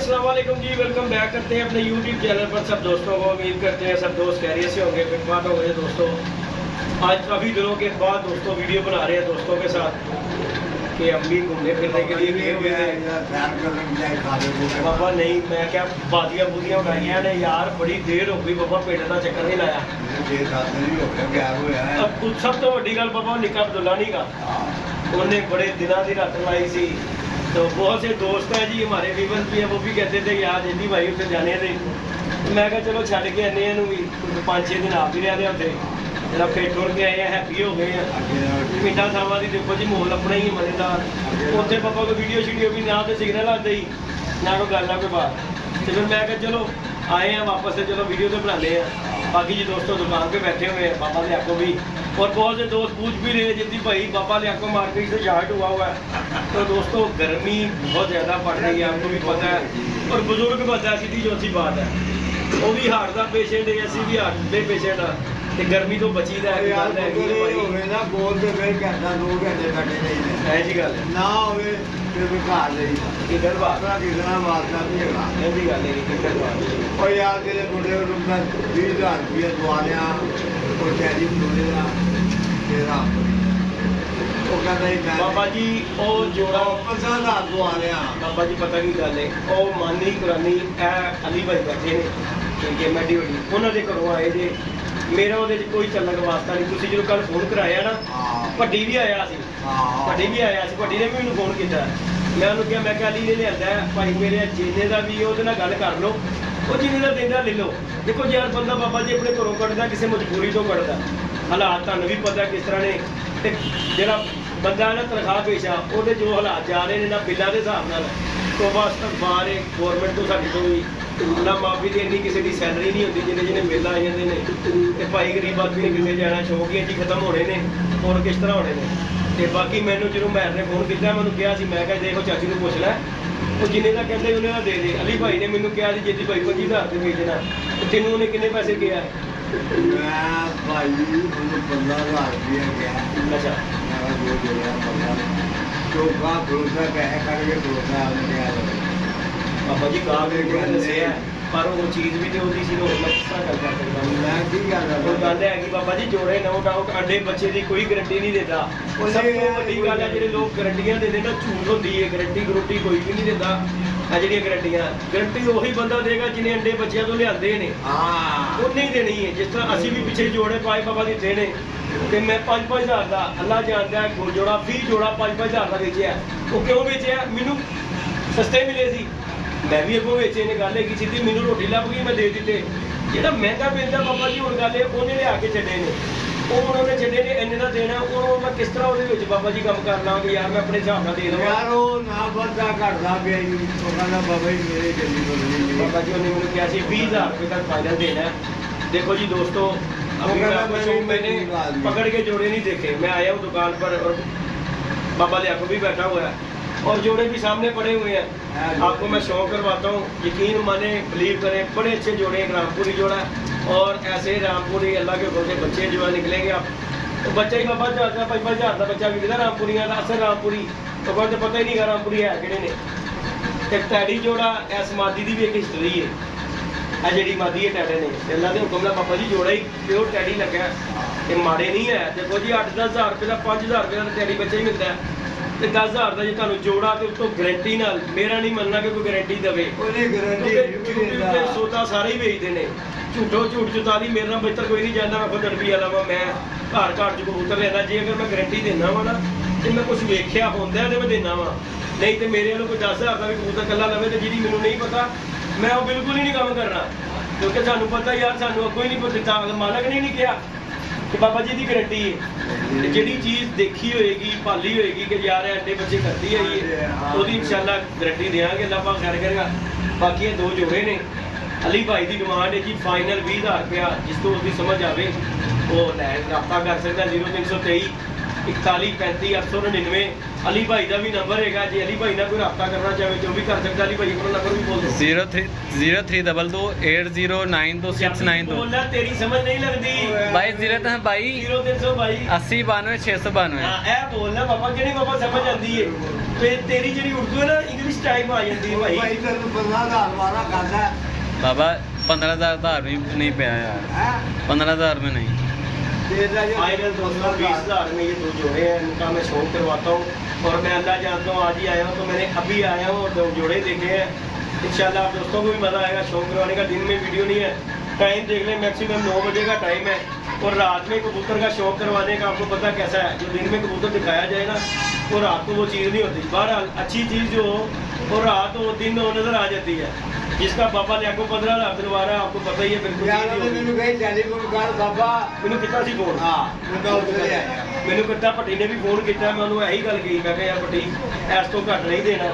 अस्सलाम वालेकुम जी, welcome back करते हैं अपने यूट्यूब चैनल पर सब दोस्तों को। उम्मीद करते हैं सब दोस्त खैरियत से होंगे, फिटफाट हो गए दोस्तों। आज काफ़ी दिनों के बाद दोस्तों वीडियो बना रहे हैं दोस्तों के साथ कि हम भी घूमने फिरने के लिए गए हुए थे। बाबा नहीं, मैं क्या बादियाँ बुदियाँ उठाइया ने यार, बड़ी देर हो गई बाबा, पिंड का चक्कर नहीं लाया। अब सब तो वड्डी गल बाबा निक्का अब्दुल्ला नहीं का, उन्हें बड़े दिनों की रात लाई सी। तो बहुत से दोस्त हैं जी हमारे व्यूअर्स भी हैं, वो भी कहते थे यार जल्दी भाई उत्थे जाने थे। मैं कहा चलो छड़ के आने भी 5-6 दिन आप ही रह रहे उत्थे, जरा फिर टुर के आए हैं, हैप्पी हो गए हैं। पिंडा थावां दी देखो जी माहौल अपना ही मजेदार। उत्थे पापा को वीडियो शीडियो भी ना तो सिग्नल आते ही ना कोई गल ना कोई बात। तो फिर मैं कहा चलो आए हैं वापस से, चलो वीडियो तो बनाने हैं। बाकी जी दोस्तों दुकान पे बैठे हुए हैं बाबा लियाको भी, और बहुत से दोस्त पूछ भी रहे जल्दी भाई बाबा लियाको मार्केट से शार्ट हुआ हुआ है। तो दोस्तों गर्मी बहुत ज़्यादा पड़ रही है, आपको भी पता है, और बुजुर्ग पता है, सीधी चौथी बात है। वो भी हार्ट का पेशेंट है, असी भी हार्ट के पेशेंट हाँ, तो गर्मी तो बची है जी गल है। बाबा जी वो जोड़ा बाबा जी पता की गल है, वो मानी कुरानी अली भाई बैठे ने ठीक है, मैडी वड्डी उन्होंने घरों आए जे, मेरा वो कोई चलने का वास्ता नहीं। तुम जो कल फोन कराया ना, भट्टी भी आया सी, भट्टी भी आया सी, भट्टी ने भी मैंने फोन किया। मैं उन्होंने कहा, मैं अली ने लिया भाई मेरे जीने का भी वो गल कर लो, वो जीने का देना ले लो। देखो यार बंदा बाबा जी अपने घरों कटदा, किसी मजबूरी तो कटदा, हालात तुहानू भी पता किस तरह ने। जो बंदा ना तनख्वाह पेशा, वो जो हालात जा रहे हैं ना बिलों के हिसाब नाल, तो बस अखबार है गौरमेंट तो साडी तो भी ना माफी तो इन्नी किसी की सैलरी नहीं होती, जिन्हें जिन्हें बिल आ जाते हैं। तो भाई गरीब आदमी ने कितने जाना, शौकिया जी खत्म होने ने और किस तरह होने ने। तो बाकी मैंने जो मैर ने फोन किया, मैं कहा मैं कहा देखो चाची को पुछ लै, वो जिन्हें का कहते उन्हें दे दे। अली भाई ने मैंने कहा जी भाई 25,000 से बेचना, तो तेन उन्हें कितने पैसे किया? अच्छा बाबा जी गा दसिया, पर वो चीज़ भी तो होती सी, मैं किस तरह गल कर सकता। गल है कि बाबा जी जोड़े नो डाउट अंडे बच्चे की कोई गारंटी नहीं देता। सब तो वड्डी गल है जो लोग गारंटियां देते ना, झूठ होती है। गारंटी गरंटी कोई भी नहीं देता। जी गारंटियां गारंटी वही बंदा देगा जिन्हें अंडे बच्चों तो लियाते हैं, उन्हें ही देनी है। जिस तरह असी भी पिछले जोड़े पाए बाबा दिते ने, तो मैं 5-5 हज़ार का अल्लाह जानता है जोड़ा 20 जोड़ा 5-5 हज़ार का बेचा। वो क्यों बेचा? मैनू सस्ते मिले सी, मैं भी अगों बेचे ने। गल है सीधी मैनू रोटी लभ गई, मैं दे दिते। जो महंगा पेंदा बाबा जी हूँ गल है उन्हें लिया के छड्डे ने, वो उन्होंने छड्डे ने इन्ने का देना। वो मैं किस तरह वो बाबा जी कम कर लाँगे यार, मैं अपने हिसाब से दे दूँगा यार। वो ना बंदा घटदा पिया जी, बाबा जी मेरे जल्दी बाबा जी उन्हें मैंने कहा 20,000 रुपये तक फाइनल देना है। देखो जी दोस्तों, मैंने पकड़ के जोड़े नहीं देखे, मैं आया हूँ दुकान पर और बाबा लियाको भी बैठा हुआ है और जोड़े भी सामने पड़े हुए हैं। आपको मैं शौक करवाता हूँ, यकीन माने बिलीव करें, बड़े अच्छे जोड़े हैं। रामपुरी जोड़ा और ऐसे रामपुरी अल्लाह के हुक्म से बच्चे जो है निकलेंगे। आप तो बच्चा ही बाबा 5-5 का बच्चा विकता रामपुरिया का, असर रामपुरी तो तो पता ही नहीं गा रामपुरी है कि ने। एक टैडी जोड़ा इस मादी की भी एक हिस्टरी है, जी मादी है टैडे ने, अल्लाह के हुक्म नाल बाबा जी जोड़ा ही प्योर टैडी लगा, ये माड़े नहीं है। देखो जी 8-10 हज़ार रुपये का 5,000 रुपये का टैडी बच्चा ही मिलता है, तो 10 हज़ार का जो तुम जोड़ा तो उसको गारंटी नाल, मेरा नहीं मनना कि कोई गारंटी देवे। सौदा सारे ही बेचते हैं, झूठो झूठ चुताली मेरे ना बेहतर कोई नहीं जाना। मैं खुद अरबी वाला वा, मैं घर घर च कबूतर लेना, जे अगर मैं गारंटी देना वा ना तो मैं कुछ वेख्या होंदा तो मैं देना वा, नहीं तो मेरे वालों कोई 10 हज़ार का भी कबूतर कला लवे तो जी मैनू नहीं पता, मैं वो बिल्कुल ही नहीं काम करना। क्योंकि सानू पता यार, सानू अगों ही नहीं दिता, मालक ने नहीं किया कि बाबा जी की गारंटी है। जी चीज़ देखी होएगी, पाली होएगी कि यार अंडे बच्चे करती है ये, तो इंशाल्लाह गारंटी देंगे, अल्लाह पाक खैर करेगा। बाकी ये 2 जोड़े ने, अली भाई की डिमांड है जी फाइनल 20,000 रुपया, जिसको उसकी समझ आए वो रब्ता कर सकता। 0323 41 35 899। अली भाई का भी नंबर है जी, अली भाई ना कोई रब्ता करना चाहे जो भी कर सकता। अली भाई अपना नंबर भी बोल दो 032282692692। बोलना तेरी समझ नहीं लगती भाई 0322 80 92 692। ए बोलना पापा कि नहीं पापा समझ आती है ते तेरी जी उर्दू है ना इंग्लिश टाइप आ जाती है भाई। भाई तेरे 15,000 वाला खाता है बाबा 15,000 भी नहीं पे यार, 15,000 में नहीं। आएगा दोस्तों 20,000 में ये 2 जोड़े हैं, इनका मैं शौक करवाता हूँ और मैं अल्लाह जानता हूँ आज ही आया हूँ तो मैंने अभी आया हूँ और 2 जोड़े देखे हैं। इंशाल्लाह आप दोस्तों को भी मज़ा आएगा। शौक करवाने का दिन में वीडियो नहीं है, टाइम देख लें, मैक्सिमम 9 बजे का टाइम है। और रात में कबूतर का शौक करवाने का आपको पता कैसा है, जो दिन में कबूतर दिखाया जाए ना वो रात को वो चीज़ नहीं होती। बहरहाल अच्छी चीज़ जो हो वो रात वो दिन में नज़र आ जाती है। जिसका पापा ने आपको 15,000 दिलवा रहा है आपको पता ही है बिल्कुल। मैंने कितना सी फोन मैंने कितना भट्टी ने भी फोन किया, मैं उन्होंने यही गल कही मैं यार भट्टी इस तो घट नहीं देना,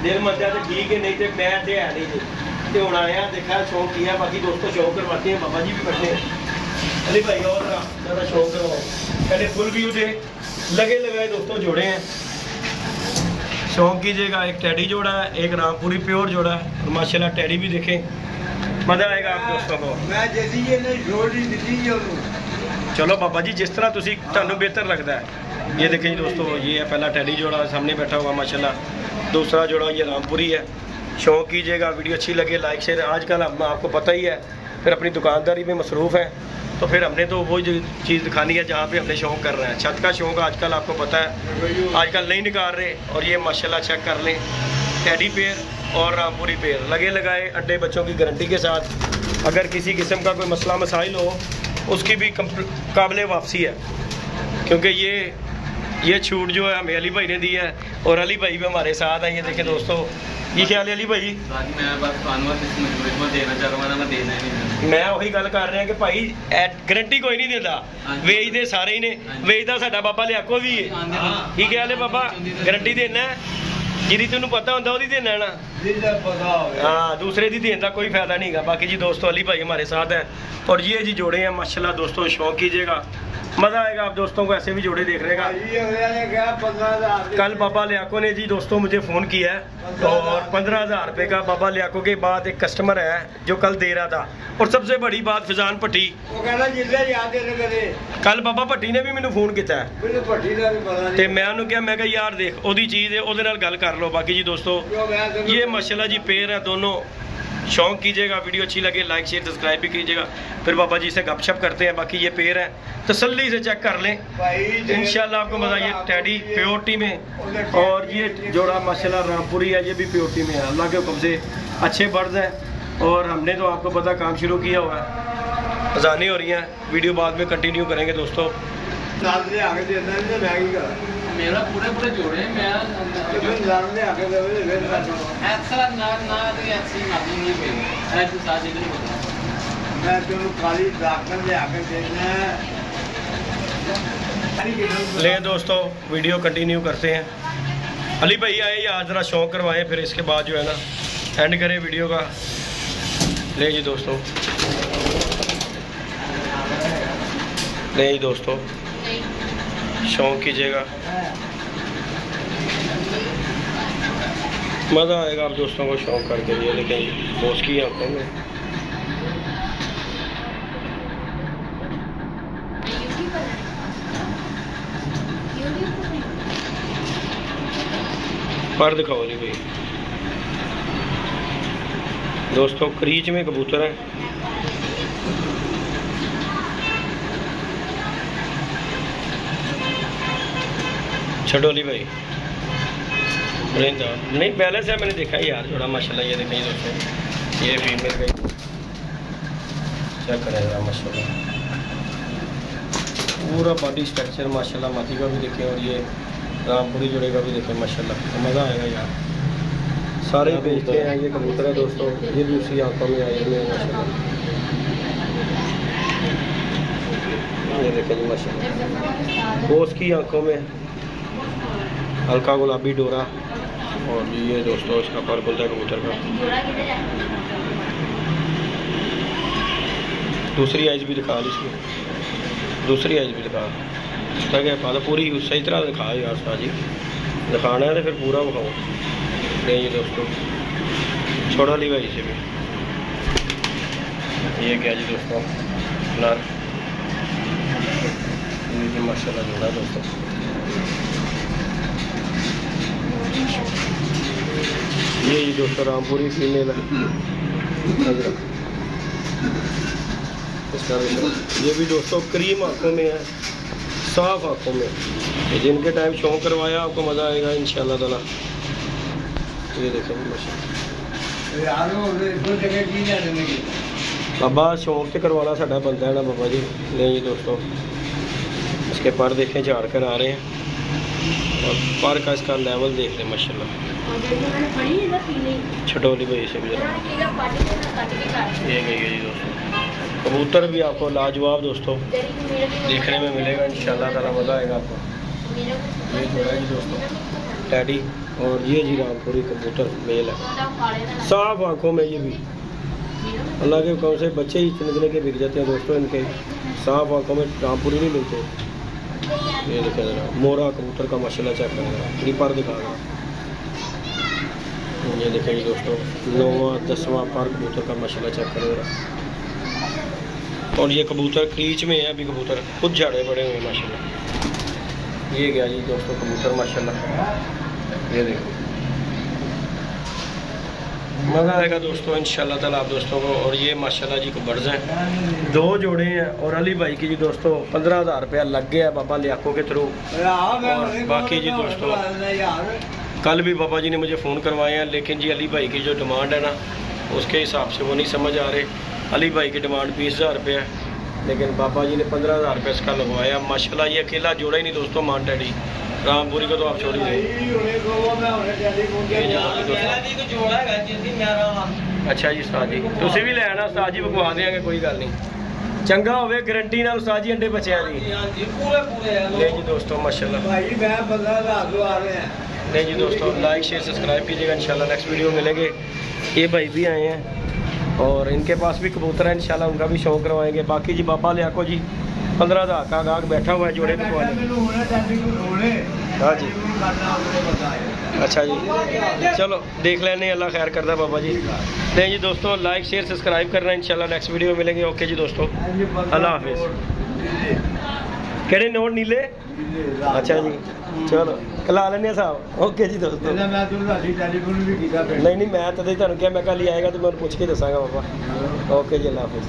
दिल मंदा तो ठीक है नहीं तो मैं तो है नहीं जी तो हूँ आया देखा शौक किया। बाकी दोस्तों शौक करवाते हैं, बाबा जी भी बैठे हैं। अली भाई और ज़्यादा शौक करवाए पहले फुल व्यू थे लगे लगाए दोस्तों जोड़े हैं। शौक कीजिएगा। एक टैडी जोड़ा है, एक रामपुरी प्योर जोड़ा है और माशाल्लाह टैडी भी देखें, मज़ा आएगा आप दोस्तों को। चलो बाबा जी जिस तरह तुसी तुहानू बेहतर लगता है। ये देखें दोस्तों, ये है पहला टैडी जोड़ा सामने बैठा हुआ माशाल्लाह, दूसरा जोड़ा ये रामपुरी है। शौक कीजिएगा, वीडियो अच्छी लगे लाइक शेयर। आजकल आपको पता ही है फिर अपनी दुकानदारी में मसरूफ़ है तो फिर हमने तो वो चीज़ दिखानी है जहाँ पे हमने शौक कर रहे हैं। छत का शौक आजकल आपको पता है आजकल नहीं निकाल रहे। और ये माशाल्लाह चेक कर लें, टैडी पेयर और रामपुरी पेयर लगे लगाए अंडे बच्चों की गारंटी के साथ। अगर किसी किस्म का कोई मसला मसाइल हो उसकी भी काबिल वापसी है, क्योंकि ये छूट जो है हमें अली भाई ने दी है और अली भाई भी हमारे साथ हैं। ये देखें दोस्तों, ये ख्याल है अली भाई मैं वही गल कर रहा कि भाई गारंटी कोई नहीं देता, वेचते सारे ही ने, वेचता साडा बाबा लियाको भी है। ठीक है बाबा गारंटी देना है जिहदी तेनू पता होंदा ओहदी देना है ना, हाँ दूसरे दी देने का कोई फायदा नहीं है। बाकी जी दोस्तों अली भाई हमारे साथ है और ये जी जोड़े हैं माशाल्लाह दोस्तों, शौक कीजिएगा, मज़ा आएगा आप दोस्तों को ऐसे भी जोड़े देखने का। कल बाबा लियाको ने जी दोस्तों मुझे फ़ोन किया है और 15,000 रुपये का बाबा लियाको के बाद एक कस्टमर है जो कल दे रहा था। और सबसे बड़ी बात फिजान भट्टी कल बाबा भट्टी ने भी मैंने फ़ोन किया है तो मैं उन्होंने कहा मैं यार देख ओदी चीज़ है ओदे नाल गल कर लो। बाकी जी दोस्तों ये माशाल्लाह जी पेयर है दोनों, शौक कीजिएगा, वीडियो अच्छी लगे लाइक शेयर सब्सक्राइब भी कीजिएगा। फिर बाबा जी से गपशप करते हैं। बाकी ये पेयर है तसल्ली से चेक कर लें, इंशाल्लाह आपको मज़ा। ये टैडी प्योरिटी में और ये जोड़ा माशाल्लाह रामपुरी है, ये भी प्योरिटी में है। अल्लाह के हुक्म से अच्छे बर्ड्स हैं और हमने तो आपको पता काम शुरू किया हुआ है, अज़ानें हो रही हैं, वीडियो बाद में कंटिन्यू करेंगे दोस्तों। मेरा पूरे जोड़े मैं ले दोस्तों वीडियो कंटिन्यू करते हैं। अली भाई आए या ज़रा शौक करवाएं, फिर इसके बाद जो है ना एंड करें वीडियो का। ले जी दोस्तों, ले जी दोस्तों शौक कीजिएगा, मज़ा आएगा आप दोस्तों को शौक करके। ये देखें बोस की आंखों में पर दिखाओ जी भाई दोस्तों, क्रीच में कबूतर है। छोड़ो अली भाई नहीं बैलेंस है, मैंने देखा यार जोड़ा माशाल्लाह। ये देखें दोस्तों, ये फीमेल गई चेक करेगा माशाल्लाह, पूरा बॉडी स्ट्रक्चर माशाल्लाह। माथी का भी देखें और ये रामपुरी जोड़े का भी देखें माशाल्लाह, तो मज़ा आएगा यार। सारे बेचते हैं ये कबूतर है दोस्तों, ये भी उसी आंखों में आए हुए हैं माशाल्लाह। ये देखें जी माशाल्लाह, बोस की आंखों में हल्का गुलाबी डोरा और ये दोस्तों इसका पर खुलता है कबूतर का। दूसरी आइज भी दिखा दी इसकी, दूसरी आइज भी दिखा। तक है पा पूरी सही तरह दिखा यार उस्ताद जी, दिखाना है तो फिर पूरा दिखाओ। नहीं जी दोस्तों, छोड़ा ली भाई से भी ये क्या जी दोस्तों नर, ये माशाल्लाह जोड़ा दोस्तों। ये जी दोस्तों रामपुरी फीमेल है इसका। ये भी दोस्तों क्रीम आँखों में है, साफ आँखों में। ये जिनके टाइम शौक करवाया आपको मज़ा आएगा इंशाल्लाह ताला। ये देखें बाबा शौक से करवाना साडा बनता है ना बाबा जी। नहीं जी दोस्तों, इसके पर देखें झाड़ कर आ रहे हैं और पर का इसका लेवल देख लें माशाल्लाह। छटोली भाई से भी ये गई है जी दोस्तों। कबूतर भी आपको लाजवाब दोस्तों देखने में मिलेगा इंशाल्लाह ताला, मज़ा आएगा आपको। ये जो है जी दोस्तों टैडी, और ये जी रामपुरी कबूतर मेल है, साफ आँखों में। ये भी अल्लाह के हुक्म से बच्चे ही इतने के बिक जाते हैं दोस्तों इनके, साफ आँखों में रामपुरी नहीं मिलते। ये देखें जरा मोरा कबूतर का माशाल्लाह चेक करेगा, पर दिखा रहा। ये देखें जी दोस्तों 9वां 10वां पर कबूतर का माशाल्लाह चेक करेगा। और ये कबूतर क्रीच में है अभी, कबूतर खुद झाड़े पड़े हुए हैं माशाल्लाह। ये गया जी दोस्तों कबूतर माशाल्लाह, ये देखो मज़ा आएगा दोस्तों इंशाल्लाह ताला आप दोस्तों को। और ये माशाल्लाह जी को बर्ड्स हैं, 2 जोड़े हैं। और अली भाई की जी दोस्तों 15,000 रुपया लग गया बाबा लियाको के थ्रू। और बाकी जी दोस्तों कल भी बाबा जी ने मुझे फ़ोन करवाए हैं, लेकिन जी अली भाई की जो डिमांड है ना उसके हिसाब से वो नहीं समझ आ रहे। अली भाई की डिमांड 20,000 रुपये है, लेकिन बाबा जी ने 15,000 रुपये इसका लगवाया माशाल्लाह। ये अकेला जोड़ा ही नहीं दोस्तों मान टैडी, रामपुरी को तो आप छोड़ ही दें। अच्छा जी उस्ताद जी तुम भी लैना उस्ताद जी, बकवा देंगे कोई गल नहीं, चंगा होवे गारंटी नाल उस्ताद जी अंडे बच्चों की। नहीं जी दोस्तों माशाल्लाह। नहीं जी दोस्तों लाइक शेयर सब्सक्राइब कीजिएगा, इंशाल्लाह नेक्स्ट वीडियो मिलेंगे। ये भाई भी आए हैं और इनके पास भी कबूतर है इंशाल्लाह, उनका भी शौक करवाएंगे। बाकी जी बाबा लियाको जी 15,000 का गाहक बैठा हुआ है जोड़े बिकवाने। हाँ जी अच्छा जी चलो देख लेने, अल्लाह खैर करता बाबा जी। नहीं जी दोस्तों लाइक शेयर सब्सक्राइब करना, इंशाल्लाह नेक्स्ट वीडियो में मिलेंगे। ओके जी दोस्तों अल्लाह हाफिज़। केड़े नोट नीले? अच्छा जी चलो कला लेने साहब। ओके जी दोस्तों नहीं मैं तो तुहानू क्या मैं कल ही आएगा तो मैं पूछ के दसांगा बाबा। ओके जी अल्लाह हाफिज़।